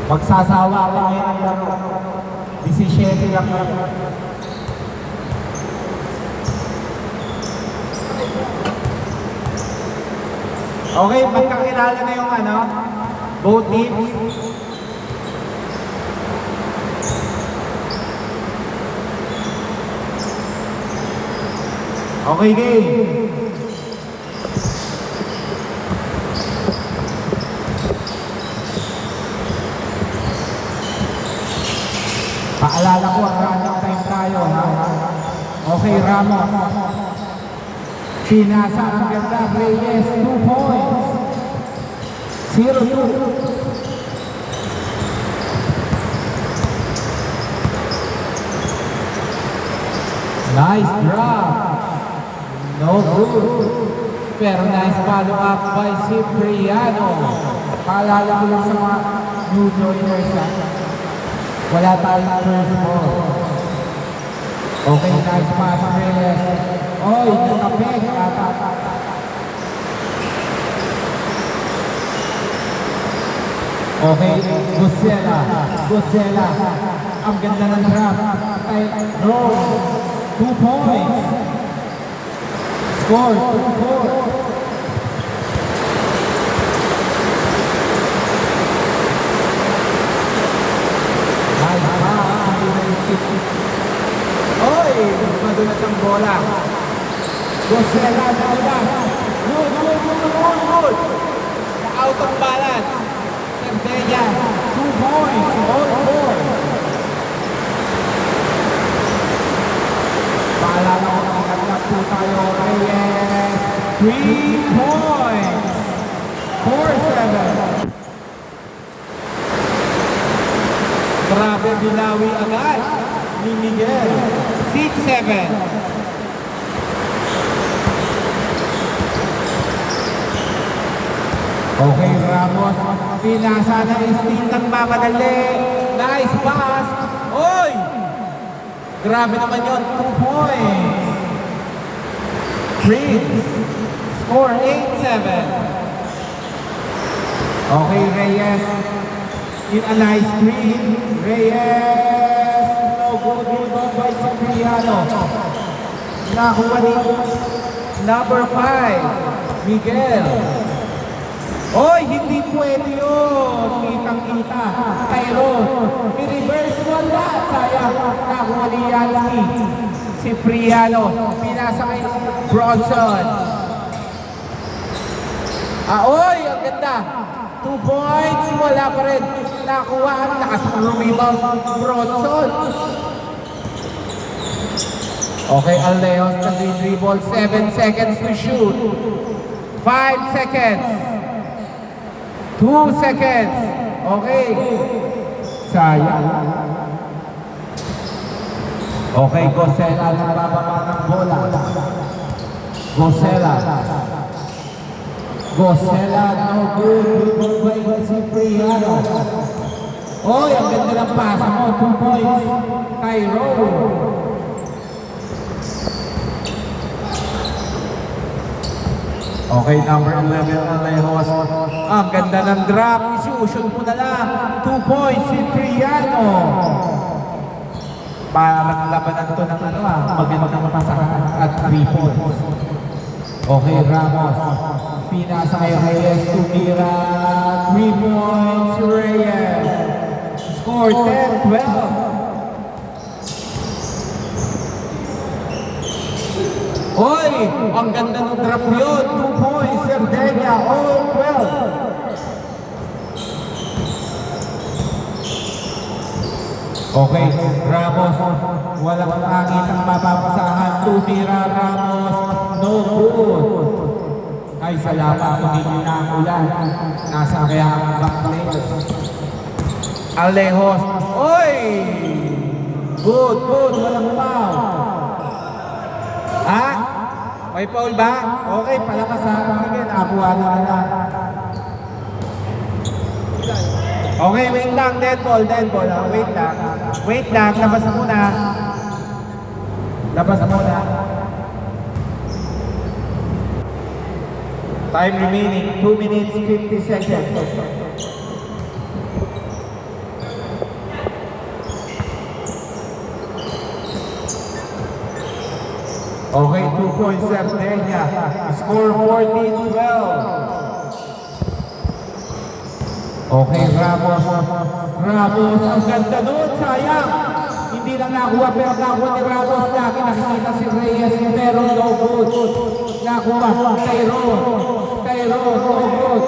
Magsasawa ka ngayon ng laro. 17 lang na. Okay, magkakilala na yung both teams. Okay, game. Paalala ko, running time tayo, ha? Okay, Ramos. Pinasa ang ganda, Reyes, 2 points. 0-2. Nice drop. No good. Pero nice follow up by Cipriano. Paalala ko lang sa mga new joiners, ha? Wala tayong first ball. Okay, nice pass, Reyes. Oy, nakapeg. Okay, Gusela. Ang ganda ng drop. Rose, 2 points. Score, 2-4. Oy, madulas ang bola. Gosela na ulan. Good. Out of balance. Sardella, 2 points. All 4. Paalala ko na ikat po tayo. Reyes, 3 points. 4-7. Grabe, binawi agad ni Miguel. 6-7. Okay, Ramos. Pinasa na Steve ng mamadali. Nice pass. Oy! Grabe naman yun. 2 points. Prince. Score 8-7. Okay, Reyes. In a nice screen. Reyes. No good rebound by Cipriano. Nakuha ni number 5. Miguel. Oy, hindi pwede yun. Kitang-kita. Tyrone. I-reverse wala. Sayang. Nakuha ni Yansky. Cipriano. Pinasa kay Bronson. Oy, ang ganda. 2 points. Wala pa rin. Nakuha ang rebound Bronson. Okay, Aleos nag-dribble. 7 seconds to shoot. 5 seconds. 2 seconds. Okay. Sayang. Okay, Gosela nagbababa ng bola. Gosela, no good. Rebound by Cipriano. Oy, ang ganda ng pasa mo. 2 points. Tyrone. Okay, number 11, Alejos. Ang ganda ng drop. Isi-shoot mo na lang. 2 points, Cipriano. Parang labanan to ng magandang pasahan at 3 points. Okay, Ramos. Pinasa kay Reyes. Tumira. 3 points, Reyes. Score 10-12. Oy! Ang ganda ng drop yun. 2 points, Sardella. All 12. Okay, Ramos. Walang nakakitang mapapasahan. Tumira, Ramos. No good. Ay, salamat. Tumigil na ang ulan. Nasa kaya ang backplate. Alejos. Oy! Good. Walang foul. Ha? May foul ba? Okay, palakas ha. Sige, nakakuha na lang. Okay, wait lang. Dead ball. Wait lang. Labas muna. Time remaining. 2 minutes, 50 seconds. Okay, 2 points Sardinia. Score 14-12. Okay, Ramos. Ramos, ang ganda doon, sayang. Hindi lang nakuha, pero nakuha ni Ramos. Lagi nakikita si Reyes, pero no good. Nakuha, Tyrone, no good.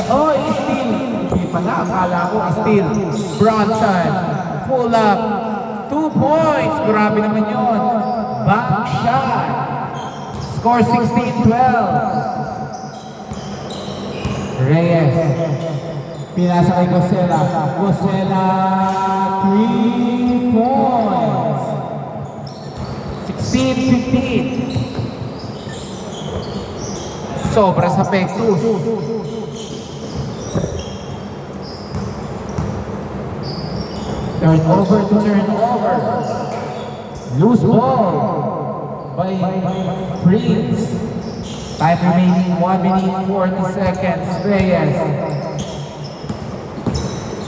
Oh, steal. Hindi pala, akala ko steal. Bronson, pull up. 2 points. Grabe naman yun. Back shot. Score 16-12. Reyes. Pinasa kay Gosela. Gosela, 3 points. 16-15. Sobra sa Pectus. Turnover to turnover. Loose ball by Prince. Time remaining 1 minute 40 seconds. Reyes.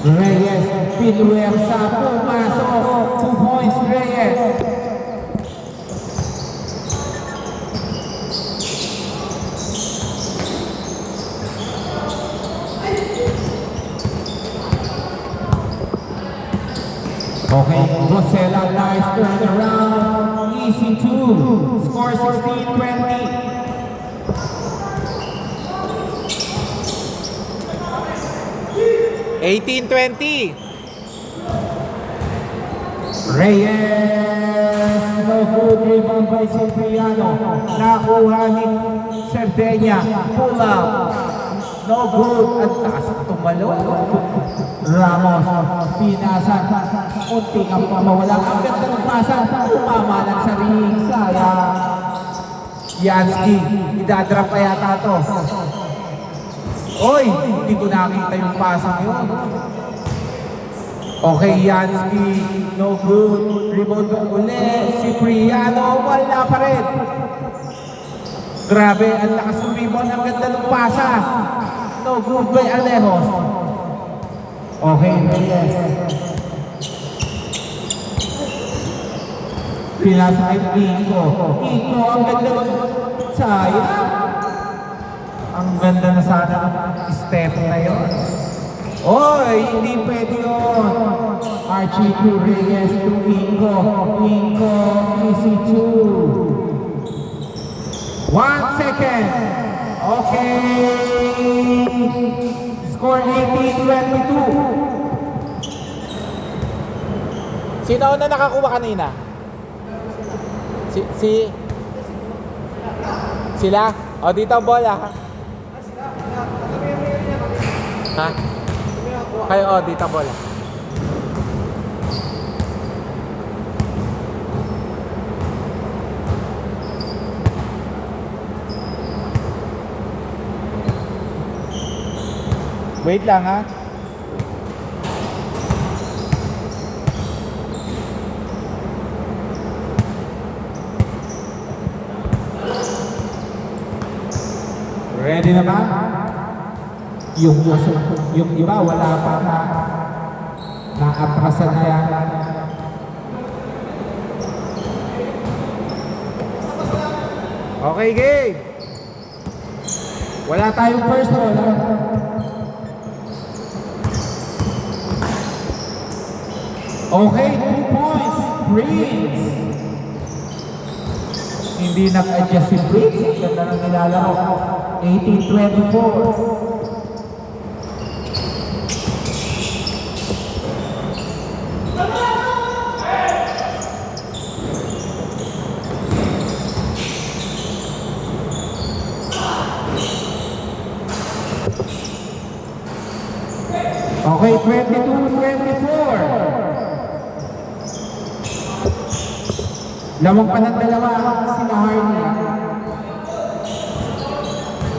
Reyes. Piluersa. Pumasok. 2 points. Reyes. Okay, Rosella, nice turnaround. Easy 2. Score 16-20. Reyes, no good, rebound by Cipriano. Nakuha ni Sardinia. Pull up. No good. Ang taas tumalo. Ramos, pinasa. Unti kang pamawala. Ang ganda ng pasa. Umama lang sa ring. Sayang. Yansky, idadrop pa yata to. Oy, hindi ko nakita yung pasang yun. Okay, Yansky, no good. Rebound uli. Cipriano, wala pa rin. Grabe, ang lakas ng rebound. Ang ganda ng pasa. No good by Alejos. Okay, Reyes. Pinasa kay Iko. Iko, ang ganda ng sayang. Ang ganda na sana ng step na yun. Oy, hindi pwede yun. Archie to Reyes to Iko. Iko, easy 2. 1 second. Okay. Score 18-22. Sino na nakakuha kanina? Sila? O, dito ang bola. Ha? Kayo, o, dito ang bola. Wait lang, ha? Ready na ba? Yung iba wala pa na naatrasan na yan. Okay, game. Wala tayong first roll. Okay, 2 points. Prince. Hindi nag-adjust si Prince. Ang ganda ng nilalaro. 18-24. Okay, 22-24. Lamang pa ng dalawa sila Hardy.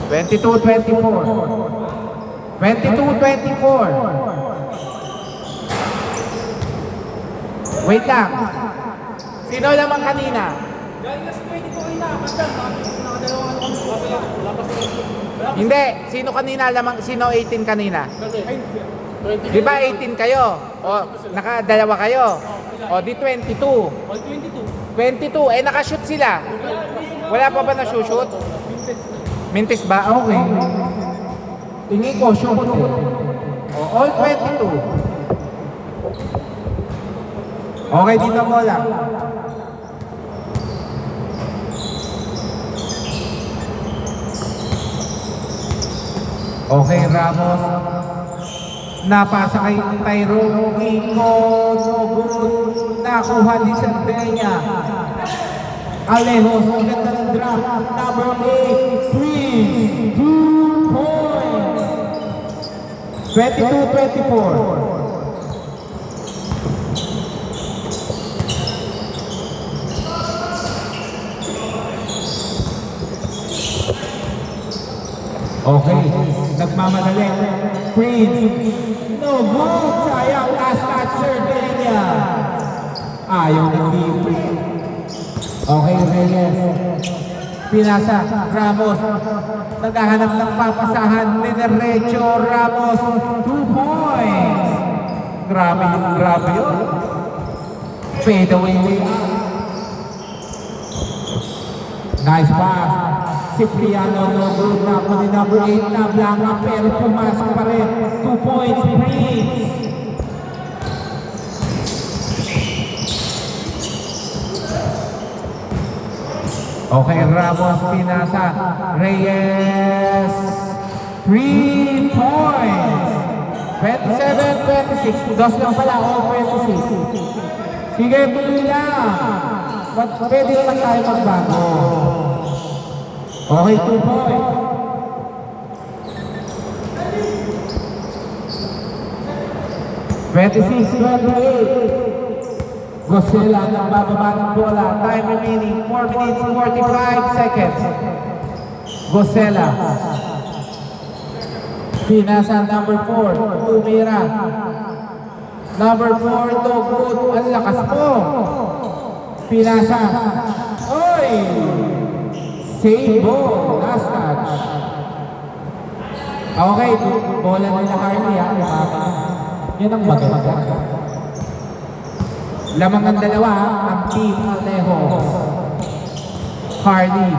22-24. 22-24. Wait lang. Sino lamang kanina? Hindi. Sino kanina lamang? Sino 18 kanina? Di ba 18 kayo? O, nakadalawa kayo? O, di 22. 22. Eh, nakashoot sila. Wala pa ba na-shoot? Mintis ba? Okay. Tingin ko, shoot eh. Oh, all 22. Okay, dito bola. Okay, Ramos. Napasa kay Tyrone. Iko, no good. Nakuha ni Sardenya. Alejos, ang ganda ng drop. Number 8, 3, 2 points. 22-24. Okay, nagmamadali. Prince, no good. Sayang, last at Sardenya. Ayaw ng libre. Okay, Reyes. Pinasa, Ramos. Naghahanap ng papasahan. Dinerecho, Ramos. 2 points. Grabe yun. Fade away. Nice pass. Cipriano, no good na ako ni number 8 na Blanca, pero pumasok pa rin. 2 points, Prince. Okay, Ramos, pinasa. Reyes. 3 points. 27-26. Dos lang pala, all 26. Sige, tuloy lang. Pwede naman tayo magbago. Okay, 2 points. Gosela ng bababa ng bola. Time remaining 4 minutes 45 seconds. Gosela. Pinasa number 4. Tumira. Number 4, no good. Ang lakas po. Pinasa. Oy! Save ball. Last touch. Okay, bola nila Harley. Yan ang maganda. Lamang ang dalawa, ang team Alejo. Harley.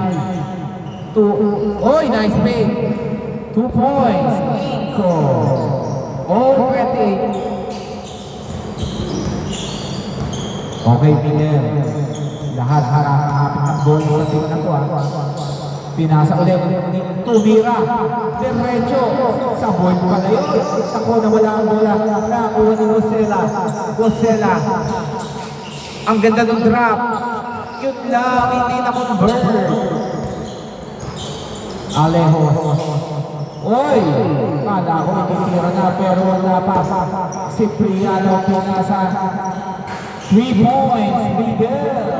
Oy, nice play. 2 points. Iko. All 28. Okay, Miguel. Lahat harap-harap ang goal sa team na to. Pinasa ulit. Tumira. Diretso. Sa board pala yun. Sako na wala ang bola. Nakuha ni Gosela. Gosela. Ang ganda ng drop. Yun lang. Hindi na convert. Alejo. Oy! Kala ko nakikira na pero wala pa. Cipriano pinasa. 3 points. Miguel.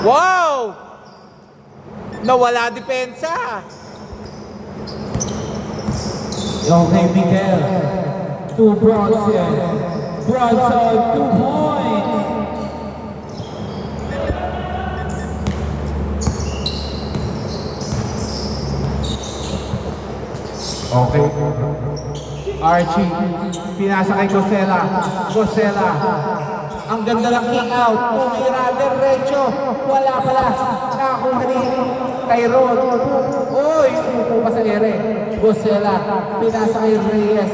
Wow! Nawala depensa. Okay, Miguel. 2 Bronson. Bronson, 2 points. Okay. Archie. Pinasa kay Gosela. Gosela. Ang ganda ng kick out. Tumira, diretso. Wala pala. Nakakuha ni Tyrone. Uy, upo pa sa ere. Gosela. Pinasa kay Reyes.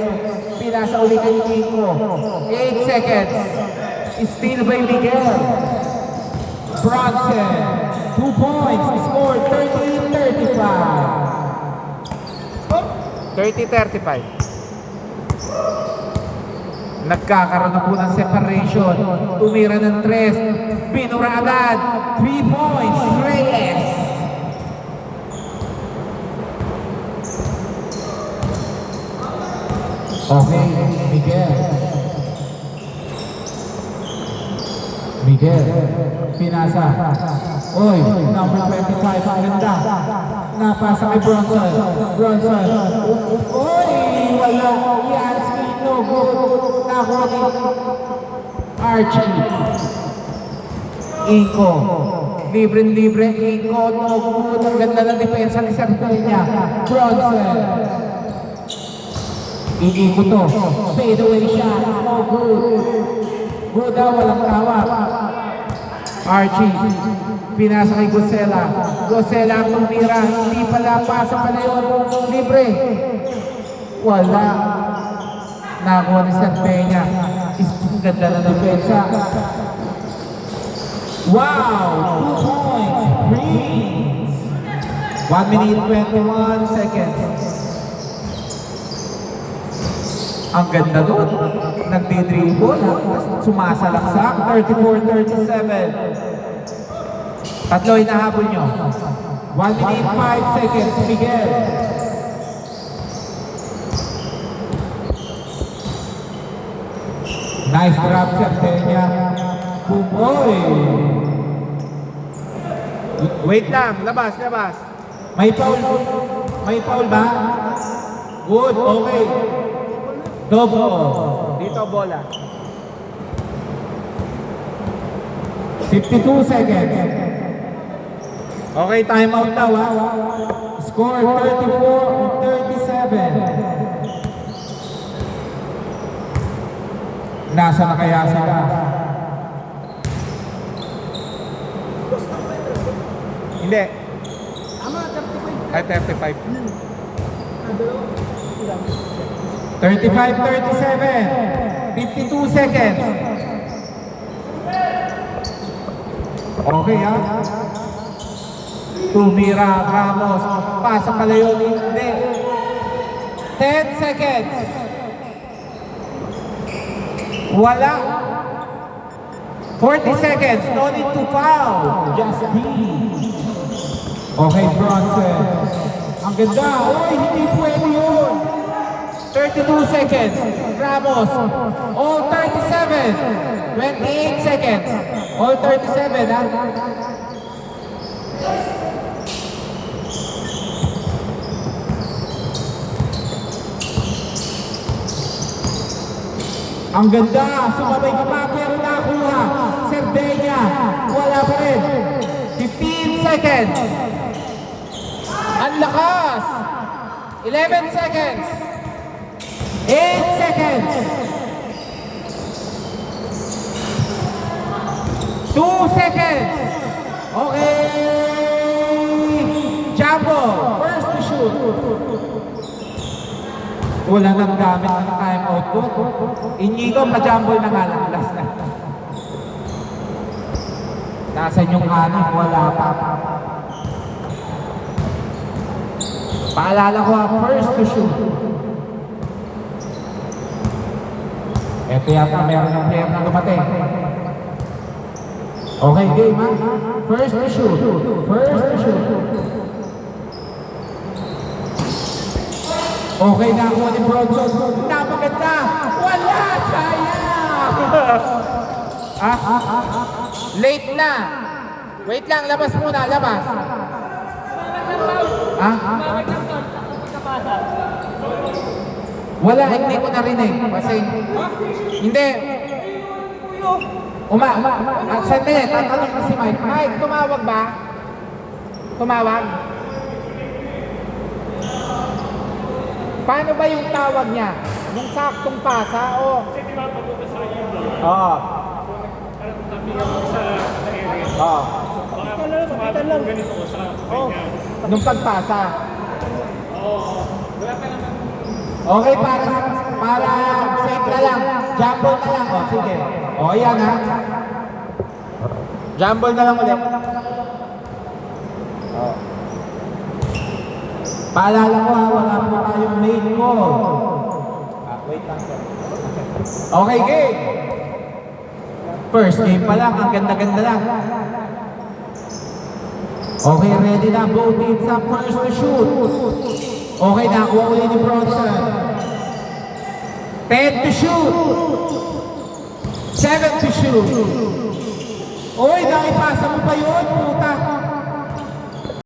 Pinasa ulit kay Kiko. 8 seconds. Steal by Miguel. Bronson. 2 points. Score 30-35. 30-35. Nagkakaroon na po ng separation. Tumira ng 3. Binura agad. 3 points. Reyes. Okay, Miguel. Miguel. Pinasa. Oy, number 25. Ang ganda. Napasa kay Bronson. Bronson. Oy, wala. Yansky. No good. Nakuha ni Archie. Iko. Libre-libre. Iko. No good. Ang ganda ng depensa ni Sardenya. Bronson. Iikot to. Fade away siya. No good. Good daw, walang tawag. Archie. Pinasa kay Gosela. Gosela ang tumira. Hindi pala. Pasa pala yun. Libre. Wala. Nakuha ni Sarpeña. Ganda na depensa. Wow! 2 points. Greens. 1 minute 21 seconds. Ang ganda doon. Nagdi-dribble. Sumasalaksak. 34-37. Tatlo hinahabol nyo. 1 minute 5 seconds. Miguel. Nice drop siya, Peña. Bumoy. Wait lang, labas, labas. May foul. May foul ba? Good, okay. Dobo. Dito bola. 52 seconds. Okay, timeout daw ha. Score 34-37. Nasa na kaya sila? Hindi. Ay, 35. 35-37. 52 seconds. Okay ha? Tumira Ramos. Pasa pala yun. Hindi. 10 seconds. Wala. 40 seconds. No need to foul. Just be. Okay, Bronson. Ang ganda. Uy, hindi pwede yun. 32 seconds. Ramos. All 37. 28 seconds. All 37, ha? Ang ganda. Sumabay ka pa, pero nakuha. Sarpeña. Wala pa rin. 15 seconds. Ang lakas. 11 seconds. 8 seconds. 2 seconds. Okay. Jumbo. First to shoot. Wala nang gamit ng timeout ko. Inigo, pa-jumble na nga lang. Last na. Nasaan yung anim? Wala pa. Paalala ko ha, first to shoot. Ito yata, meron ng player na dumating. Okay, game ha? First to shoot. First to shoot. Okay, nakuha ni Bronson. Napaganda! Wala! Sayang! Late na. Wait lang, labas muna, labas. Wala, hindi ko narinig. Kasi, hindi. Sandali, tatanong ko si Mike. Mike, tumawag ba? Tumawag? Paano ba yung tawag niya? Yung saktong pasa o? Oo. Oo. Nung pagpasa. Okay, para safe na lang. Jumble na lang. O, sige. O, yan ha. Jumble na lang ulit. Paalala ko ha, wala po tayong late call. Wait lang sir. Okay, game. First game pa lang, ang ganda-ganda lang. Okay, ready na. Both teams up first to shoot. Okay, nakuha ulit ni Bronson. 10 to shoot. 7 to shoot. Uy, nakipasa mo pa yun, puta.